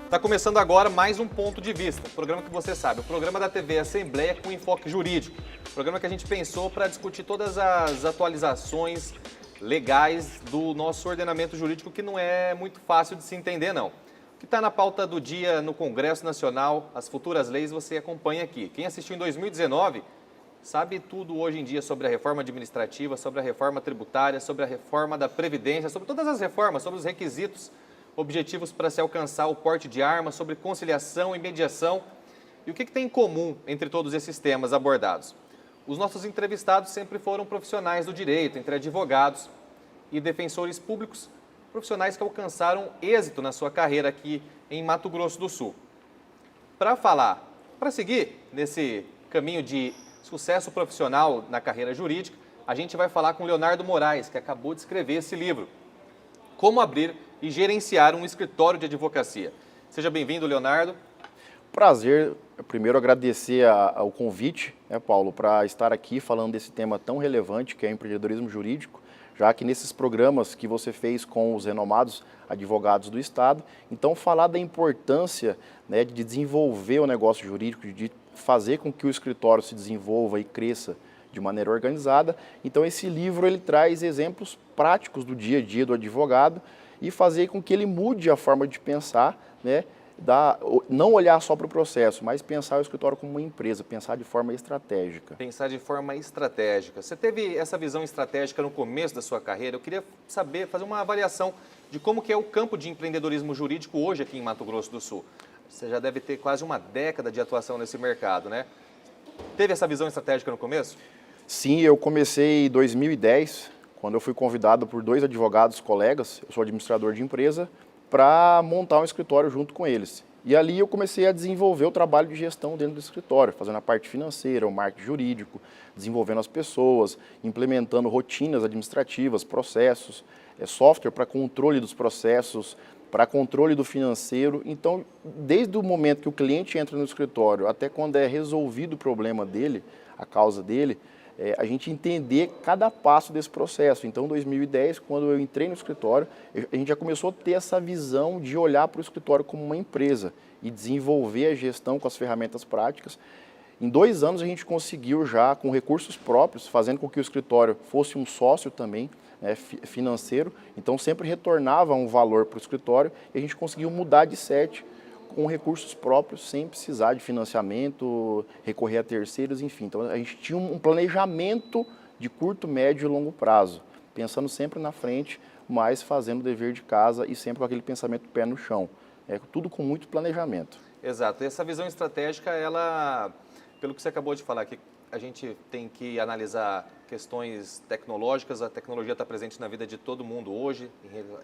Está começando agora mais um Ponto de Vista, o programa que você sabe, o programa da TV Assembleia com enfoque jurídico. O programa que a gente pensou para discutir todas as atualizações legais do nosso ordenamento jurídico, que não é muito fácil de se entender, não. O que está na pauta do dia no Congresso Nacional, as futuras leis, você acompanha aqui. Quem assistiu em 2019 sabe tudo hoje em dia sobre a reforma administrativa, sobre a reforma tributária, sobre a reforma da Previdência, sobre todas as reformas, sobre os requisitos objetivos para se alcançar o porte de armas, sobre conciliação e mediação. E o que tem em comum entre todos esses temas abordados? Os nossos entrevistados sempre foram profissionais do direito, entre advogados e defensores públicos, profissionais que alcançaram êxito na sua carreira aqui em Mato Grosso do Sul. Para seguir nesse caminho de sucesso profissional na carreira jurídica, a gente vai falar com Leonardo Moraes, que acabou de escrever esse livro, Como Abrir e Gerenciar um Escritório de Advocacia. Seja bem-vindo, Leonardo. Prazer, primeiro agradecer ao convite, Paulo, para estar aqui falando desse tema tão relevante que é o empreendedorismo jurídico, já que nesses programas que você fez com os renomados advogados do Estado, então falar da importância, de desenvolver o negócio jurídico, de fazer com que o escritório se desenvolva e cresça de maneira organizada. Então esse livro ele traz exemplos práticos do dia a dia do advogado e fazer com que ele mude a forma de pensar, não olhar só para o processo, mas pensar o escritório como uma empresa, pensar de forma estratégica. Pensar de forma estratégica. Você teve essa visão estratégica no começo da sua carreira. Eu queria saber, fazer uma avaliação de como que é o campo de empreendedorismo jurídico hoje aqui em Mato Grosso do Sul. Você já deve ter quase uma década de atuação nesse mercado, né? Teve essa visão estratégica no começo? Sim, eu comecei em 2010, quando eu fui convidado por 2 advogados colegas, eu sou administrador de empresa, para montar um escritório junto com eles. E ali eu comecei a desenvolver o trabalho de gestão dentro do escritório, fazendo a parte financeira, o marketing jurídico, desenvolvendo as pessoas, implementando rotinas administrativas, processos, software para controle dos processos, para controle do financeiro. Então, desde o momento que o cliente entra no escritório até quando é resolvido o problema dele, a causa dele, a gente entender cada passo desse processo. Então, em 2010, quando eu entrei no escritório, a gente já começou a ter essa visão de olhar para o escritório como uma empresa e desenvolver a gestão com as ferramentas práticas. Em 2 anos, a gente conseguiu já, com recursos próprios, fazendo com que o escritório fosse um sócio também, financeiro, então sempre retornava um valor para o escritório e a gente conseguiu mudar de sede com recursos próprios, sem precisar de financiamento, recorrer a terceiros, enfim. Então a gente tinha um planejamento de curto, médio e longo prazo, pensando sempre na frente, mas fazendo o dever de casa e sempre com aquele pensamento pé no chão. Tudo com muito planejamento. Exato. E essa visão estratégica, ela, pelo que você acabou de falar, que a gente tem que analisar questões tecnológicas, a tecnologia está presente na vida de todo mundo hoje,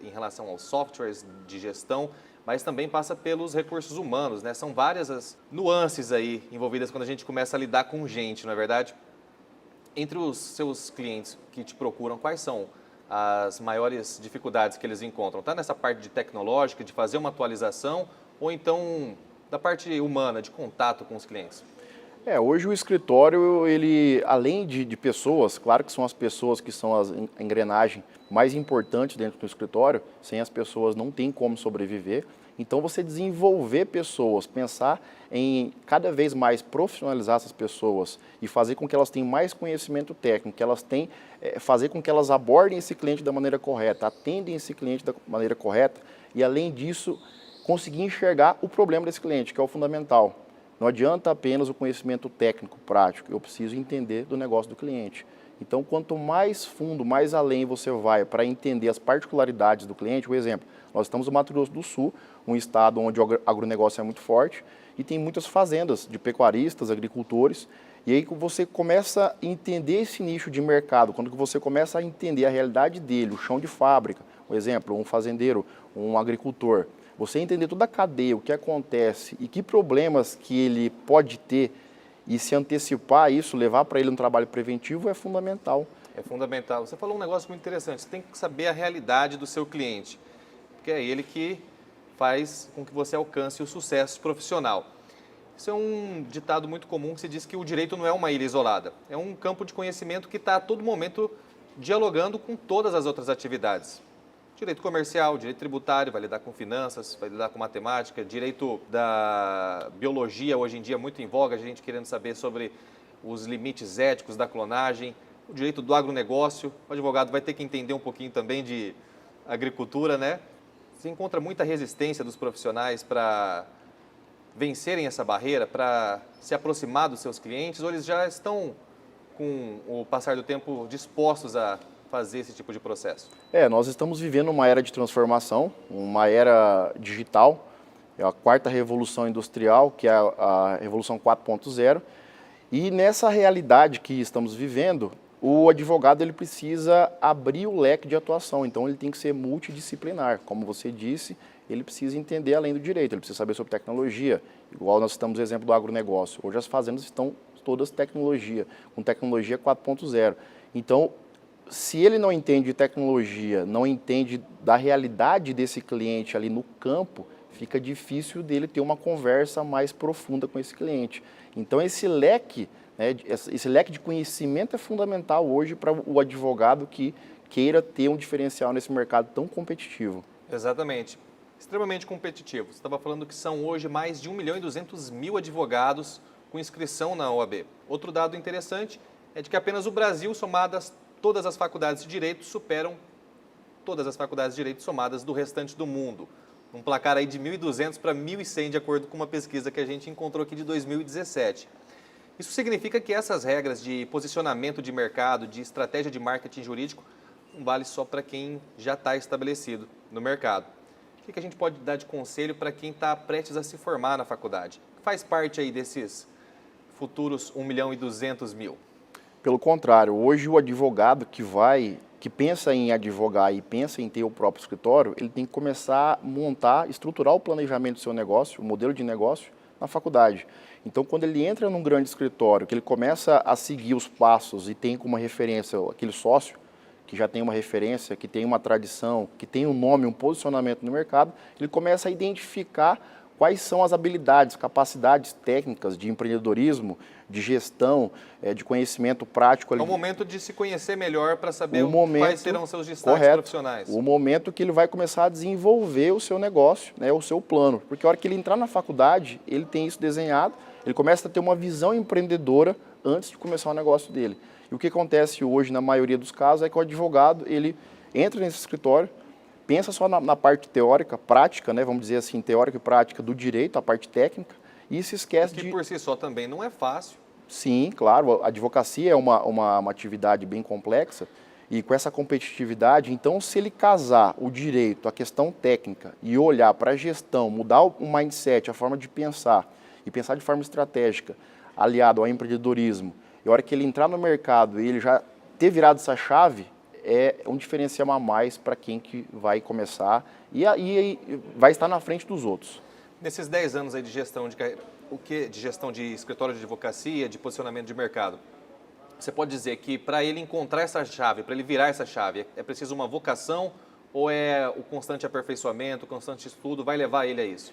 em relação aos softwares de gestão, mas também passa pelos recursos humanos, né? São várias as nuances aí envolvidas quando a gente começa a lidar com gente, não é verdade? Entre os seus clientes que te procuram, quais são as maiores dificuldades que eles encontram? Está nessa parte de tecnológica, de fazer uma atualização, ou então da parte humana, de contato com os clientes? Hoje o escritório, ele, além de pessoas, claro que são as pessoas que são a engrenagem mais importante dentro do escritório, sem as pessoas não tem como sobreviver. Então você desenvolver pessoas, pensar em cada vez mais profissionalizar essas pessoas e fazer com que elas tenham mais conhecimento técnico, que elas tenham, fazer com que elas abordem esse cliente da maneira correta, atendem esse cliente da maneira correta e além disso conseguir enxergar o problema desse cliente, que é o fundamental. Não adianta apenas o conhecimento técnico, prático, eu preciso entender do negócio do cliente. Então, quanto mais fundo, mais além você vai para entender as particularidades do cliente, por exemplo, nós estamos no Mato Grosso do Sul, um estado onde o agronegócio é muito forte e tem muitas fazendas de pecuaristas, agricultores, e aí você começa a entender esse nicho de mercado, quando você começa a entender a realidade dele, o chão de fábrica, por exemplo, um fazendeiro, um agricultor, você entender toda a cadeia, o que acontece e que problemas que ele pode ter e se antecipar isso, levar para ele um trabalho preventivo é fundamental. É fundamental. Você falou um negócio muito interessante, você tem que saber a realidade do seu cliente, porque é ele que faz com que você alcance o sucesso profissional. Isso é um ditado muito comum que se diz que o direito não é uma ilha isolada, é um campo de conhecimento que está a todo momento dialogando com todas as outras atividades. Direito comercial, direito tributário, vai lidar com finanças, vai lidar com matemática, direito da biologia, hoje em dia muito em voga, a gente querendo saber sobre os limites éticos da clonagem, o direito do agronegócio, o advogado vai ter que entender um pouquinho também de agricultura, né? Você encontra muita resistência dos profissionais para vencerem essa barreira, para se aproximar dos seus clientes, ou eles já estão, com o passar do tempo, dispostos a fazer esse tipo de processo? Nós estamos vivendo uma era de transformação, uma era digital, é a quarta revolução industrial, que é a Revolução 4.0, e nessa realidade que estamos vivendo, o advogado ele precisa abrir o leque de atuação, então ele tem que ser multidisciplinar, como você disse, ele precisa entender além do direito, ele precisa saber sobre tecnologia, igual nós citamos o exemplo do agronegócio, hoje as fazendas estão todas tecnologia, com tecnologia 4.0, então se ele não entende de tecnologia, não entende da realidade desse cliente ali no campo, fica difícil dele ter uma conversa mais profunda com esse cliente. Então esse leque de conhecimento é fundamental hoje para o advogado que queira ter um diferencial nesse mercado tão competitivo. Exatamente. Extremamente competitivo. Você estava falando que são hoje mais de 1.200.000 advogados com inscrição na OAB. Outro dado interessante é de que apenas o Brasil, somadas todas as faculdades de direito, superam todas as faculdades de direito somadas do restante do mundo. Um placar aí de 1.200 para 1.100, de acordo com uma pesquisa que a gente encontrou aqui de 2017. Isso significa que essas regras de posicionamento de mercado, de estratégia de marketing jurídico, não vale só para quem já está estabelecido no mercado. O que a gente pode dar de conselho para quem está prestes a se formar na faculdade? Faz parte aí desses futuros 1.200.000. Pelo contrário, hoje o advogado que pensa em advogar e pensa em ter o próprio escritório, ele tem que começar a montar, estruturar o planejamento do seu negócio, o modelo de negócio, na faculdade. Então, quando ele entra num grande escritório, que ele começa a seguir os passos e tem como referência aquele sócio, que já tem uma referência, que tem uma tradição, que tem um nome, um posicionamento no mercado, ele começa a identificar quais são as habilidades, capacidades técnicas de empreendedorismo, de gestão, de conhecimento prático. É o momento de se conhecer melhor para saber quais serão seus destaques correto, profissionais. O momento que ele vai começar a desenvolver o seu negócio, o seu plano. Porque a hora que ele entrar na faculdade, ele tem isso desenhado, ele começa a ter uma visão empreendedora antes de começar o negócio dele. E o que acontece hoje, na maioria dos casos, é que o advogado, ele entra nesse escritório, pensa só na parte teórica, prática, vamos dizer assim, teórica e prática do direito, a parte técnica, e se esquece que por si só também não é fácil. Sim, claro, a advocacia é uma atividade bem complexa, e com essa competitividade, então se ele casar o direito, a questão técnica, e olhar para a gestão, mudar o mindset, a forma de pensar, e pensar de forma estratégica, aliado ao empreendedorismo, e a hora que ele entrar no mercado e ele já ter virado essa chave, é um diferencial a mais para quem que vai começar e aí vai estar na frente dos outros. Nesses 10 anos aí de gestão de carreira, de gestão de escritório de advocacia, de posicionamento de mercado, você pode dizer que para ele encontrar essa chave, para ele virar essa chave, é preciso uma vocação ou é o constante aperfeiçoamento, o constante estudo, vai levar ele a isso?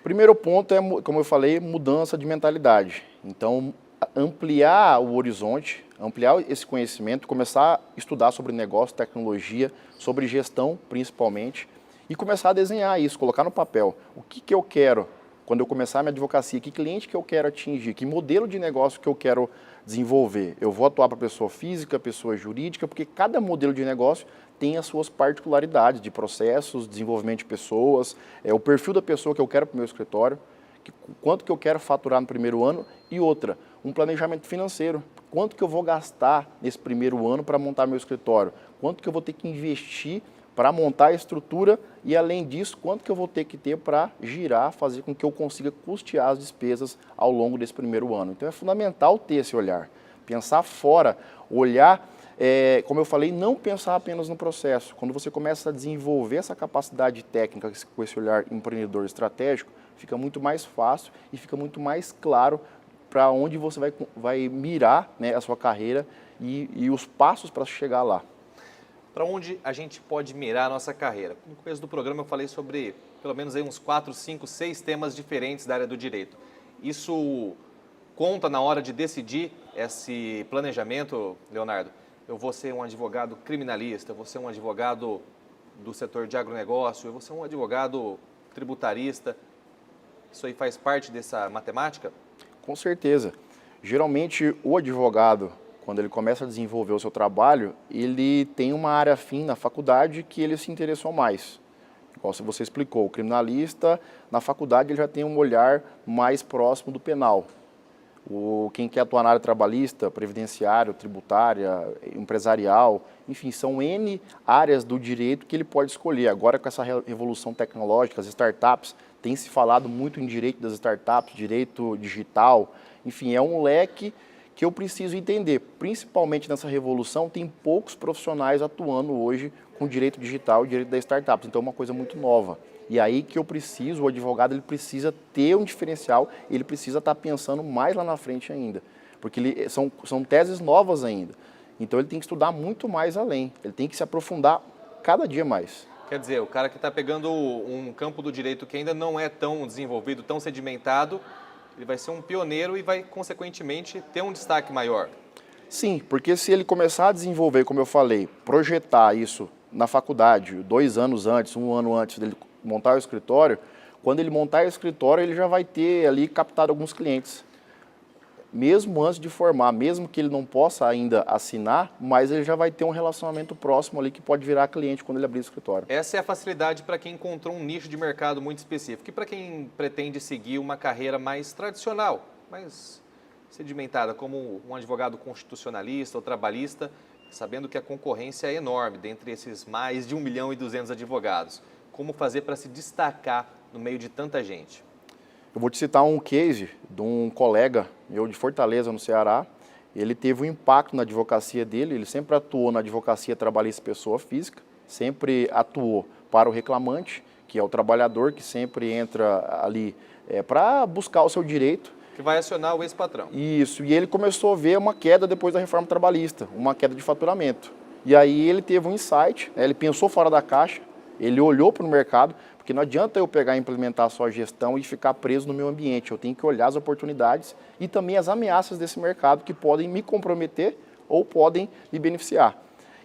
Primeiro ponto é, como eu falei, mudança de mentalidade. Então, ampliar o horizonte, ampliar esse conhecimento, começar a estudar sobre negócio, tecnologia, sobre gestão principalmente, e começar a desenhar isso, colocar no papel. O que eu quero quando eu começar a minha advocacia? Que cliente que eu quero atingir? Que modelo de negócio que eu quero desenvolver? Eu vou atuar para pessoa física, pessoa jurídica, porque cada modelo de negócio tem as suas particularidades de processos, desenvolvimento de pessoas, o perfil da pessoa que eu quero para o meu escritório, quanto que eu quero faturar no primeiro ano e outra, um planejamento financeiro. Quanto que eu vou gastar nesse primeiro ano para montar meu escritório? Quanto que eu vou ter que investir para montar a estrutura e, além disso, quanto que eu vou ter que ter para girar, fazer com que eu consiga custear as despesas ao longo desse primeiro ano. Então, é fundamental ter esse olhar, pensar fora, olhar, como eu falei, não pensar apenas no processo. Quando você começa a desenvolver essa capacidade técnica com esse olhar empreendedor estratégico, fica muito mais fácil e fica muito mais claro para onde você vai mirar a sua carreira e os passos para chegar lá. Para onde a gente pode mirar a nossa carreira? No começo do programa eu falei sobre pelo menos aí uns 4, 5, 6 temas diferentes da área do direito. Isso conta na hora de decidir esse planejamento, Leonardo? Eu vou ser um advogado criminalista, eu vou ser um advogado do setor de agronegócio, você é um advogado tributarista, isso aí faz parte dessa matemática? Com certeza. Geralmente, o advogado, quando ele começa a desenvolver o seu trabalho, ele tem uma área afim na faculdade que ele se interessou mais. Igual você explicou, o criminalista, na faculdade, ele já tem um olhar mais próximo do penal. Quem quer atuar na área trabalhista, previdenciário, tributária, empresarial, enfim, são N áreas do direito que ele pode escolher. Agora, com essa revolução tecnológica, as startups, tem se falado muito em direito das startups, direito digital, enfim, é um leque que eu preciso entender. Principalmente nessa revolução, tem poucos profissionais atuando hoje com direito digital e direito das startups, então é uma coisa muito nova. E aí que eu preciso, o advogado, ele precisa ter um diferencial, ele precisa estar pensando mais lá na frente ainda, porque são teses novas ainda. Então ele tem que estudar muito mais além, ele tem que se aprofundar cada dia mais. Quer dizer, o cara que está pegando um campo do direito que ainda não é tão desenvolvido, tão sedimentado, ele vai ser um pioneiro e vai, consequentemente, ter um destaque maior. Sim, porque se ele começar a desenvolver, como eu falei, projetar isso na faculdade, 2 anos antes, 1 ano antes dele montar o escritório, quando ele montar o escritório, ele já vai ter ali captado alguns clientes. Mesmo antes de formar, mesmo que ele não possa ainda assinar, mas ele já vai ter um relacionamento próximo ali que pode virar cliente quando ele abrir o escritório. Essa é a facilidade para quem encontrou um nicho de mercado muito específico e para quem pretende seguir uma carreira mais tradicional, mais sedimentada, como um advogado constitucionalista ou trabalhista, sabendo que a concorrência é enorme dentre esses mais de 1.200.000 advogados. Como fazer para se destacar no meio de tanta gente? Eu vou te citar um case de um colega meu de Fortaleza, no Ceará. Ele teve um impacto na advocacia dele, ele sempre atuou na advocacia trabalhista pessoa física, sempre atuou para o reclamante, que é o trabalhador que sempre entra ali para buscar o seu direito. Que vai acionar o ex-patrão. Isso, e ele começou a ver uma queda depois da reforma trabalhista, uma queda de faturamento. E aí ele teve um insight, ele pensou fora da caixa, ele olhou para o mercado, porque não adianta eu pegar e implementar só a gestão e ficar preso no meu ambiente. Eu tenho que olhar as oportunidades e também as ameaças desse mercado que podem me comprometer ou podem me beneficiar.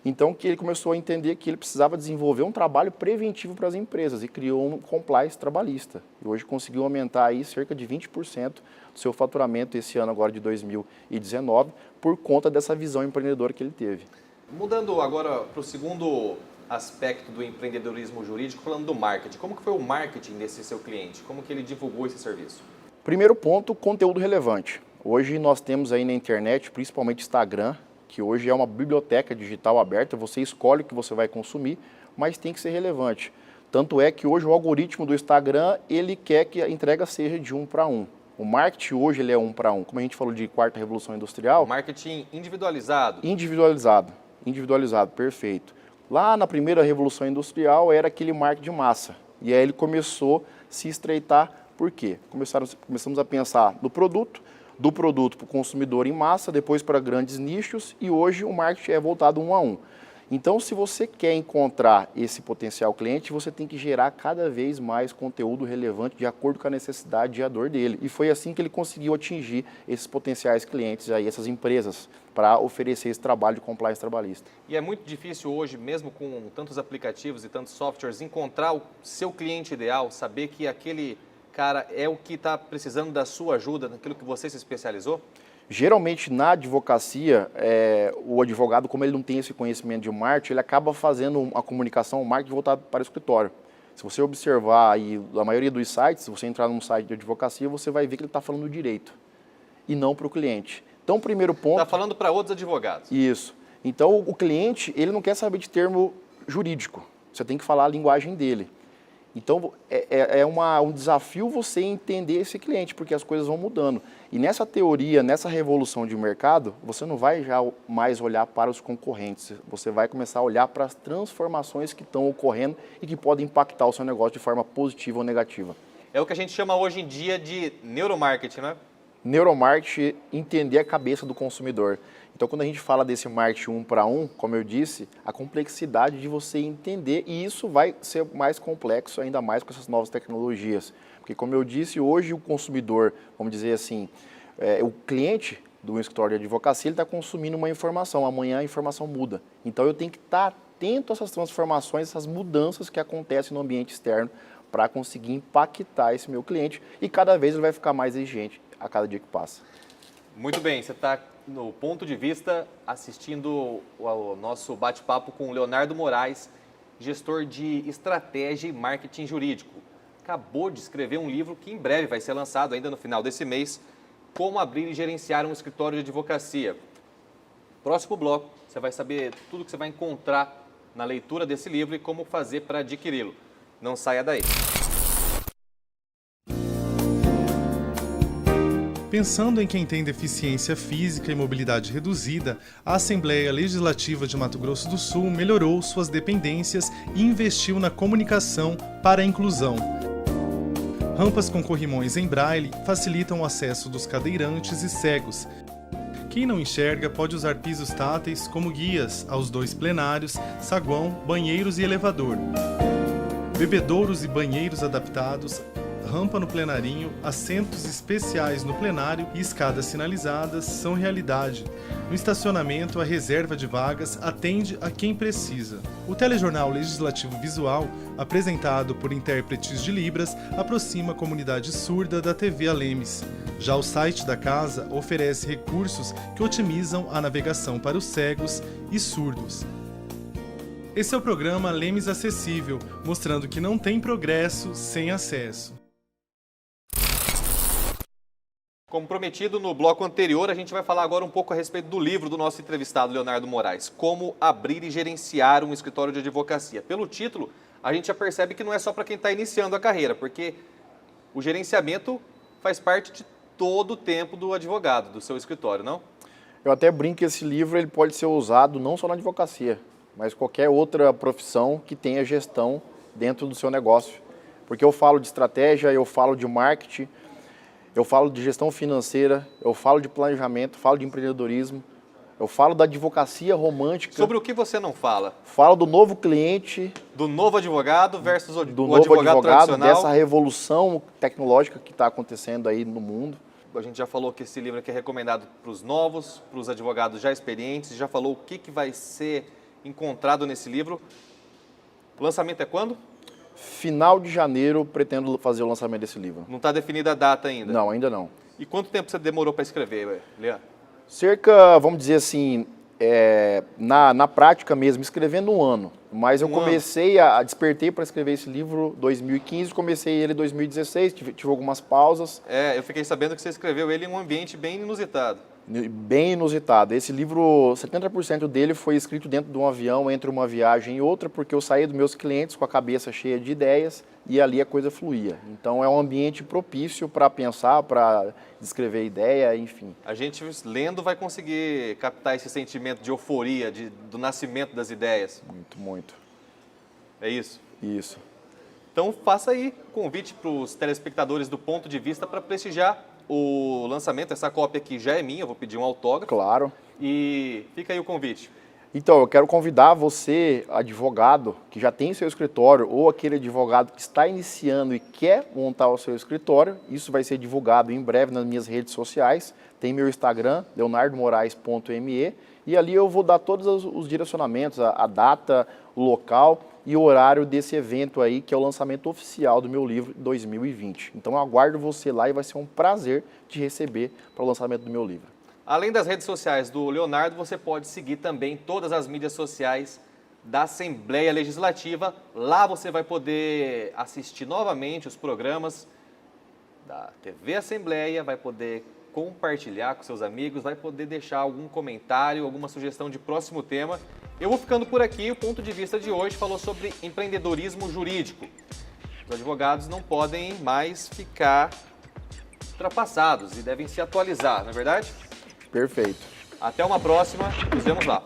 Então, que ele começou a entender que ele precisava desenvolver um trabalho preventivo para as empresas e criou um compliance trabalhista. E hoje conseguiu aumentar aí cerca de 20% do seu faturamento esse ano agora de 2019 por conta dessa visão empreendedora que ele teve. Mudando agora para o segundo aspecto do empreendedorismo jurídico, falando do marketing. Como que foi o marketing desse seu cliente? Como que ele divulgou esse serviço? Primeiro ponto, conteúdo relevante. Hoje nós temos aí na internet, principalmente Instagram, que hoje é uma biblioteca digital aberta, você escolhe o que você vai consumir, mas tem que ser relevante. Tanto é que hoje o algoritmo do Instagram, ele quer que a entrega seja de 1 para 1. O marketing hoje ele é 1 para 1. Como a gente falou de quarta revolução industrial... Marketing individualizado. Individualizado, perfeito. Lá na primeira revolução industrial era aquele marketing de massa. E aí ele começou a se estreitar. Por quê? Começamos a pensar do produto para o consumidor em massa, depois para grandes nichos, e hoje o marketing é voltado 1 a 1. Então, se você quer encontrar esse potencial cliente, você tem que gerar cada vez mais conteúdo relevante de acordo com a necessidade e a dor dele. E foi assim que ele conseguiu atingir esses potenciais clientes, aí, essas empresas, para oferecer esse trabalho de compliance trabalhista. E é muito difícil hoje, mesmo com tantos aplicativos e tantos softwares, encontrar o seu cliente ideal, saber que aquele cara é o que está precisando da sua ajuda, naquilo que você se especializou? Geralmente, na advocacia, o advogado, como ele não tem esse conhecimento de marketing, ele acaba fazendo a comunicação, o marketing voltado para o escritório. Se você observar aí, a maioria dos sites, se você entrar num site de advocacia, você vai ver que ele está falando do direito e não para o cliente. Então, o primeiro ponto... Está falando para outros advogados. Isso. Então, o cliente, ele não quer saber de termo jurídico. Você tem que falar a linguagem dele. Então, um desafio você entender esse cliente, porque as coisas vão mudando. E nessa teoria, nessa revolução de mercado, você não vai já mais olhar para os concorrentes, você vai começar a olhar para as transformações que estão ocorrendo e que podem impactar o seu negócio de forma positiva ou negativa. É o que a gente chama hoje em dia de neuromarketing, não é? Neuromarketing, entender a cabeça do consumidor. Então, quando a gente fala desse marketing 1 para 1, como eu disse, a complexidade de você entender, e isso vai ser mais complexo ainda mais com essas novas tecnologias. Porque, como eu disse, hoje o consumidor, vamos dizer assim, o cliente do escritório de advocacia, ele está consumindo uma informação, amanhã a informação muda. Então, eu tenho que estar atento a essas transformações, essas mudanças que acontecem no ambiente externo para conseguir impactar esse meu cliente e cada vez ele vai ficar mais exigente a cada dia que passa. Muito bem, você está no Ponto de Vista assistindo ao nosso bate-papo com o Leonardo Moraes, gestor de estratégia e marketing jurídico. Acabou de escrever um livro que em breve vai ser lançado, ainda no final desse mês, Como Abrir e Gerenciar um Escritório de Advocacia. Próximo bloco, você vai saber tudo que você vai encontrar na leitura desse livro e como fazer para adquiri-lo. Não saia daí. Pensando em quem tem deficiência física e mobilidade reduzida, a Assembleia Legislativa de Mato Grosso do Sul melhorou suas dependências e investiu na comunicação para a inclusão. Rampas com corrimões em braille facilitam o acesso dos cadeirantes e cegos. Quem não enxerga pode usar pisos táteis como guias aos 2 plenários, saguão, banheiros e elevador. Bebedouros e banheiros adaptados, rampa no plenarinho, assentos especiais no plenário e escadas sinalizadas são realidade. No estacionamento, a reserva de vagas atende a quem precisa. O telejornal legislativo visual, apresentado por intérpretes de Libras, aproxima a comunidade surda da TV Alemes. Já o site da casa oferece recursos que otimizam a navegação para os cegos e surdos. Esse é o programa Alemes Acessível, mostrando que não tem progresso sem acesso. Como prometido no bloco anterior, a gente vai falar agora um pouco a respeito do livro do nosso entrevistado, Leonardo Moraes, Como Abrir e Gerenciar um Escritório de Advocacia. Pelo título, a gente já percebe que não é só para quem está iniciando a carreira, porque o gerenciamento faz parte de todo o tempo do advogado, do seu escritório, não? Eu até brinco que esse livro ele pode ser usado não só na advocacia, mas qualquer outra profissão que tenha gestão dentro do seu negócio. Porque eu falo de estratégia, eu falo de marketing, eu falo de gestão financeira, eu falo de planejamento, falo de empreendedorismo, eu falo da advocacia romântica. Sobre o que você não fala? Falo do novo cliente. Do novo advogado versus o novo advogado tradicional. Dessa revolução tecnológica que está acontecendo aí no mundo. A gente já falou que esse livro aqui é recomendado para os novos, para os advogados já experientes, já falou o que vai ser encontrado nesse livro. O lançamento é quando? Final de janeiro, pretendo fazer o lançamento desse livro. Não está definida a data ainda? Não, ainda não. E quanto tempo você demorou para escrever, Leandro? Cerca, vamos dizer assim, na prática mesmo, escrevendo um ano. Mas eu despertei para escrever esse livro em 2015, comecei ele em 2016, tive algumas pausas. Eu fiquei sabendo que você escreveu ele em um ambiente bem inusitado. Bem inusitado. Esse livro, 70% dele foi escrito dentro de um avião, entre uma viagem e outra, porque eu saí dos meus clientes com a cabeça cheia de ideias e ali a coisa fluía. Então é um ambiente propício para pensar, para descrever ideia, enfim. A gente lendo vai conseguir captar esse sentimento de euforia, do nascimento das ideias. Muito, muito. É isso? Isso. Então faça aí convite para os telespectadores do Ponto de Vista para prestigiar o lançamento. Essa cópia aqui já é minha, eu vou pedir um autógrafo. Claro. E fica aí o convite. Então, eu quero convidar você, advogado, que já tem seu escritório, ou aquele advogado que está iniciando e quer montar o seu escritório. Isso vai ser divulgado em breve nas minhas redes sociais. Tem meu Instagram, leonardomorais.me, e ali eu vou dar todos os direcionamentos, a data, o local e o horário desse evento aí, que é o lançamento oficial do meu livro 2020. Então eu aguardo você lá e vai ser um prazer te receber para o lançamento do meu livro. Além das redes sociais do Leonardo, você pode seguir também todas as mídias sociais da Assembleia Legislativa. Lá você vai poder assistir novamente os programas da TV Assembleia, vai poder compartilhar com seus amigos, vai poder deixar algum comentário, alguma sugestão de próximo tema. Eu vou ficando por aqui. O Ponto de Vista de hoje falou sobre empreendedorismo jurídico. Os advogados não podem mais ficar ultrapassados e devem se atualizar, não é verdade? Perfeito. Até uma próxima, nos vemos lá.